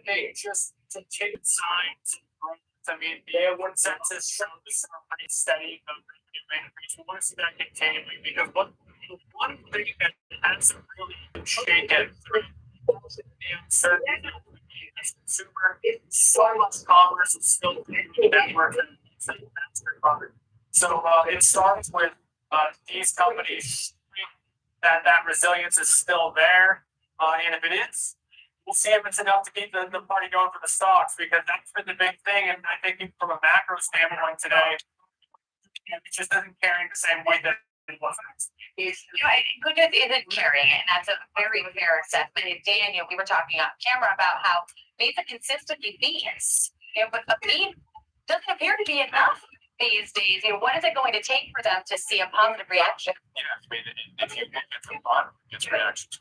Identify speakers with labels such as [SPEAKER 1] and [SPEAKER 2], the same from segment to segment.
[SPEAKER 1] they just continued signs. I mean, the consensus shows a pretty steady increase. We want to see that continuing because one thing that hasn't really shaken through the uncertainty is consumer so much commerce is still paying network and MasterCard. So it starts with these companies that resilience is still there, and if it is, we'll see if it's enough to keep the party going for the stocks because that's been the big thing. And I think from a macro standpoint today, it just isn't carrying the same weight that it was.
[SPEAKER 2] Goodness isn't carrying it, and that's a very fair assessment. And Daniel, we were talking on camera about how Visa consistently beats, but a beat doesn't appear to be enough these days. What is it going to take for them to see a positive reaction?
[SPEAKER 3] Yeah, I mean, if you get from the bottom, it's reaction to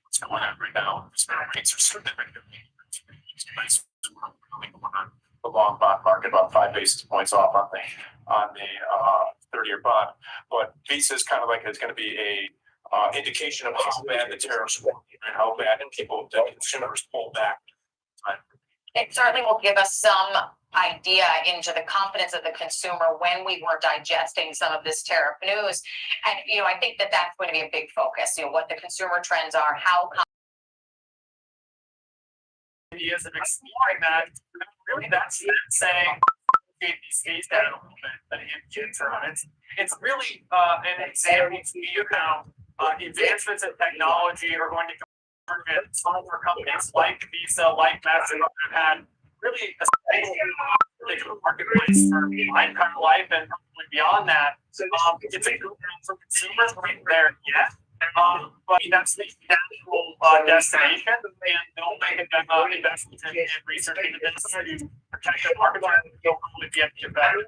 [SPEAKER 3] what's going on right now. Rates are significantly nice. The long bond market about 5 basis points off on the 30-year bond, but Visa is kind of like it's going to be a indication of how bad the tariffs were and how bad the consumers pull back.
[SPEAKER 2] It certainly will give us some idea into the confidence of the consumer when we were digesting some of this tariff news. And, I think that that's going to be a big focus, what the consumer trends are, how
[SPEAKER 1] ideas of exploring that. Really, that's saying these days down a little bit, but it's really an example to you how advancements in technology are going to target for companies like Visa, like MasterCard, have had really a particular marketplace for my kind of life and probably beyond that. It's a good thing for consumers right there, yes. But that's the natural destination, and they'll make investments in research into this to protect the market. They'll probably be able to get better.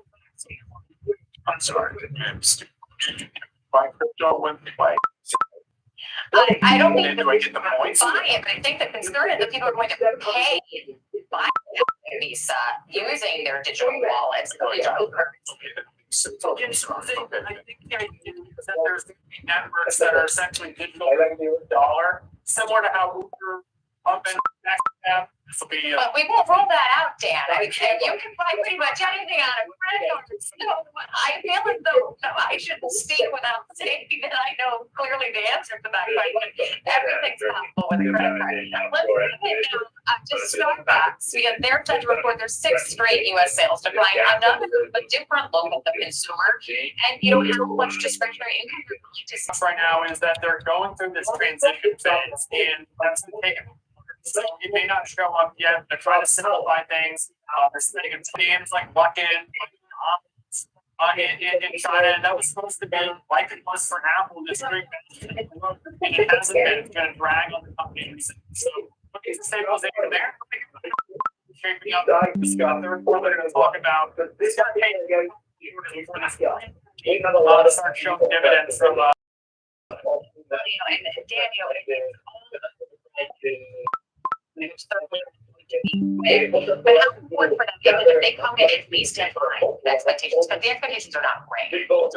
[SPEAKER 3] I'm sorry, buy crypto when they buy.
[SPEAKER 2] I don't think
[SPEAKER 3] do I get the points?
[SPEAKER 2] Buy it, but I think the concern is that people are going to pay buy Visa using their digital wallets.
[SPEAKER 1] So I think the idea is that there's networks that are essentially digital dollar, similar to how Uber up and back. This will be.
[SPEAKER 2] But we won't roll that out, Dan. I mean, you can buy pretty much anything on a credit card. So I feel as though I shouldn't speak without saying that I know clearly the answer to that question. Everything's possible with a credit card. Let's get down to Starbucks. Their Fed report, there's 6 straight U.S. sales decline. Another, a different look at the consumer. And how much discretionary income you're going to see
[SPEAKER 1] right now is that they're going through this transition phase, and that's taking. So it may not show up yet. They're trying to simplify things. They're spending names like Luckin in China, and that was supposed to be like it was for Apple this week, and it hasn't been. It's going to drag on the company. So looking to stabilization there. Shaping up. The report they're going to talk about. This got paid for this guy. Start showing dividends from.
[SPEAKER 2] Daniel, but how important for them is that they come in at least in line with expectations, but the expectations are not great. They are. They're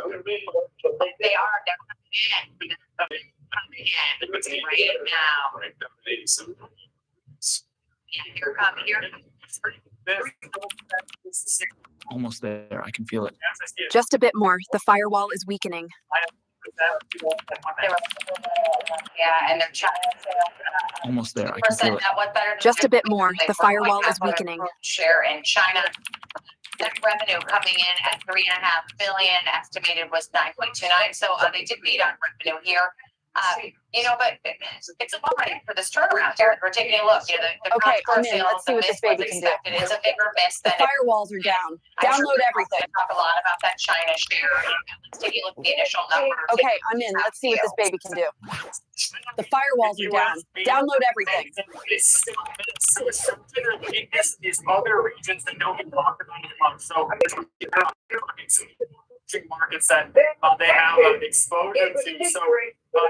[SPEAKER 2] coming in right now. Here come here.
[SPEAKER 4] Almost there. I can feel it.
[SPEAKER 5] Just a bit more. The firewall is weakening.
[SPEAKER 2] And they're chatting.
[SPEAKER 4] Almost there. I can feel it.
[SPEAKER 5] Just a bit more. The firewall is weakening.
[SPEAKER 2] Share in China. Net revenue coming in at $3.5 billion. Estimated was 9.29. So they did beat on revenue here. But it's a bummer for this turnaround here. We're taking a look. The
[SPEAKER 5] Okay, I'm in. Let's see what this baby can do.
[SPEAKER 2] It's a bigger miss than
[SPEAKER 5] the firewalls are down. Download everything.
[SPEAKER 2] Talk a lot about that China share. Let's take a look at the initial numbers.
[SPEAKER 5] Okay, I'm in. Let's see what this baby can do. The firewalls are down. Download everything.
[SPEAKER 1] So it's something that weakness is other regions that don't get talked about. So markets that they have exposure to. So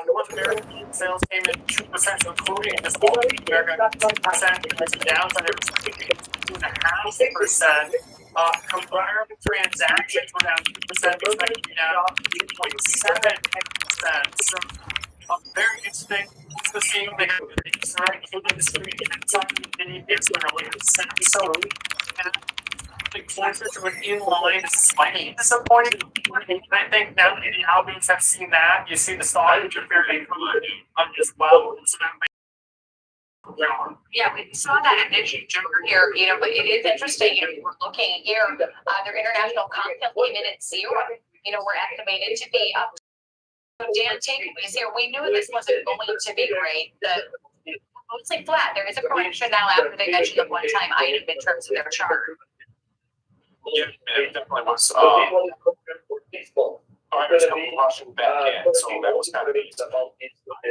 [SPEAKER 1] North American sales came in 2%, including this whole America 2% down, so there was 2.5%. Comparable transactions were down 2%, expected to be down 2.7%. So Very interesting to see they have things right including the street and something it's really so the closer to an inline is slightly disappointing. I think now that the Albions have seen that, you see the stock which are fairly good as well. So that
[SPEAKER 2] Yeah, we saw that initial jumper here, you know, but it is interesting, you know, we're looking here, their international content came in at 0. You know, we're estimated to be up. So Dan, takeaways here, we knew this wasn't going to be great, mostly flat. There is a correction now after they mentioned the one-time item in terms of their chart.
[SPEAKER 3] Yeah, it definitely was, I was rushing back in, so that was kind of neat. I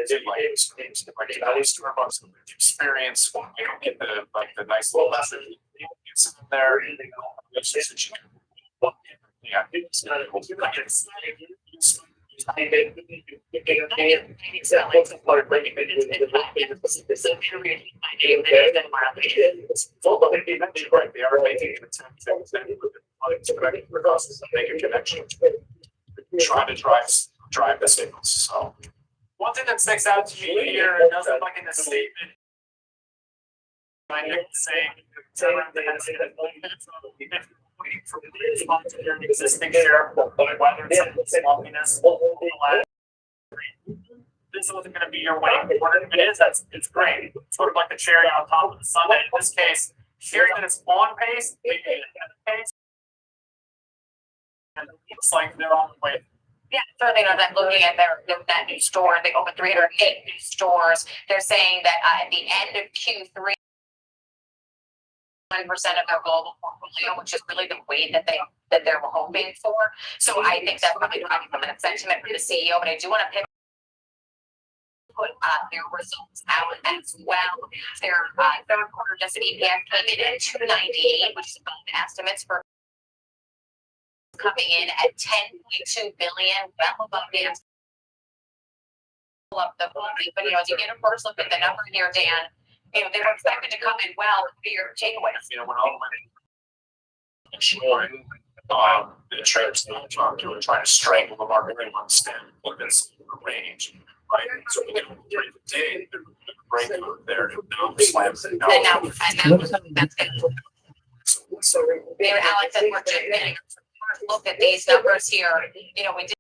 [SPEAKER 3] did like Starbucks experience, you know, get the nice little lesson, get some in there. Yeah, it's not right, they are making an attempt to make a connection. Trying to drive the signals. So
[SPEAKER 1] one thing that sticks out to me here, it doesn't look like in the statement. I think saying waiting for the response to their existing share, whether it's lumpiness. This wasn't going to be your winning quarter. If it is, it's great. It's sort of like the cherry on top of the sundae. In this case, hearing that it's on pace, maybe ahead of pace. And it looks like they're on the way.
[SPEAKER 2] Yeah, certainly. I'm looking at that new store. They opened 308 new stores. They're saying that at the end of Q3, 1% of their global portfolio, which is really the weight that they're hoping for. So I think that's probably driving some of the sentiment for the CEO. But I do want to put their results out as well. Their third quarter adjusted EPS came in at $2.98, which is above estimates for coming in at $10.2 billion, well above the estimate of the funding. But you know, as you get a first look at the number here, Dan, you know, they were expected to come in well for your takeaways.
[SPEAKER 3] you know, when all went the traders were trying to strangle the market. They understand what this range, right? So we get the day, the break there, slams it down.
[SPEAKER 2] And that's it.
[SPEAKER 3] So
[SPEAKER 2] Maybe Alex, as we're just getting a first look at these numbers here, you know, we did.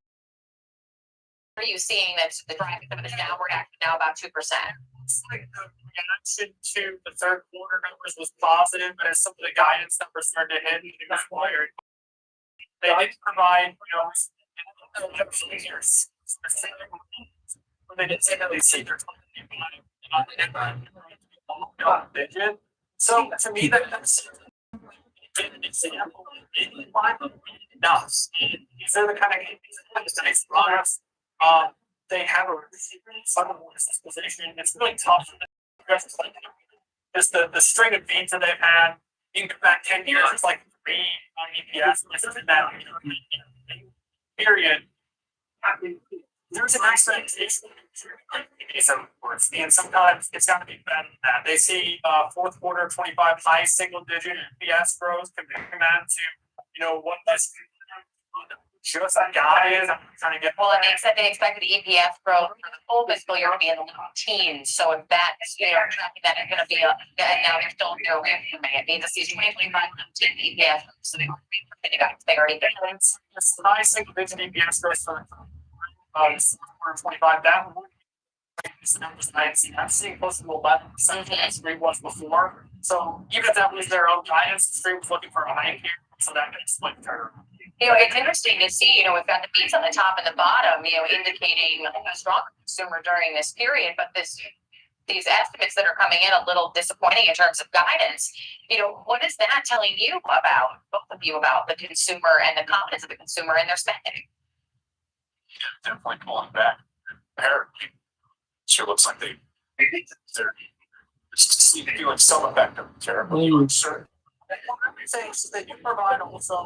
[SPEAKER 2] Are you seeing that the driving some of this downward action now about 2%?
[SPEAKER 1] It's like the reaction to the third quarter numbers was positive, but as some of the guidance numbers started to hit, it was wired. They did provide, you know, they did say that they see their digit. So to me, that's an example. Enough. These are the kind of nice products. They have a really fundamental disposition. It's really tough for them. Just the string of beats that they've had, you can go back 10 years, it's like 3 on EPS. This is in that period. There's an expectation. And sometimes it's got to be better than that. They see fourth quarter 25 high single digit EPS growth, comparing that to, you know, what this just a guy is. I'm trying to get.
[SPEAKER 2] Well, and they expected the EPS growth for the full fiscal year to be in the low teens. So if that's, you know, that is going to be and now they're still reaffirming it means it's these 2025 EPS. So they already
[SPEAKER 1] high single digit EPS growth for 25. That the numbers that I'm seeing close to 11% as it was before. So even if that was their own guidance, the street was looking for a hike here, so that could explain their.
[SPEAKER 2] You know, it's interesting to see, you know, we've got the beats on the top and the bottom, you know, indicating a stronger consumer during this period, but these estimates that are coming in a little disappointing in terms of guidance, you know, what is that telling you about, both of you, about the consumer and the confidence of the consumer in their spending?
[SPEAKER 3] Definitely pulling back. Apparently, sure looks like they're doing some effect of terribly uncertain.
[SPEAKER 1] One of the things that you provide also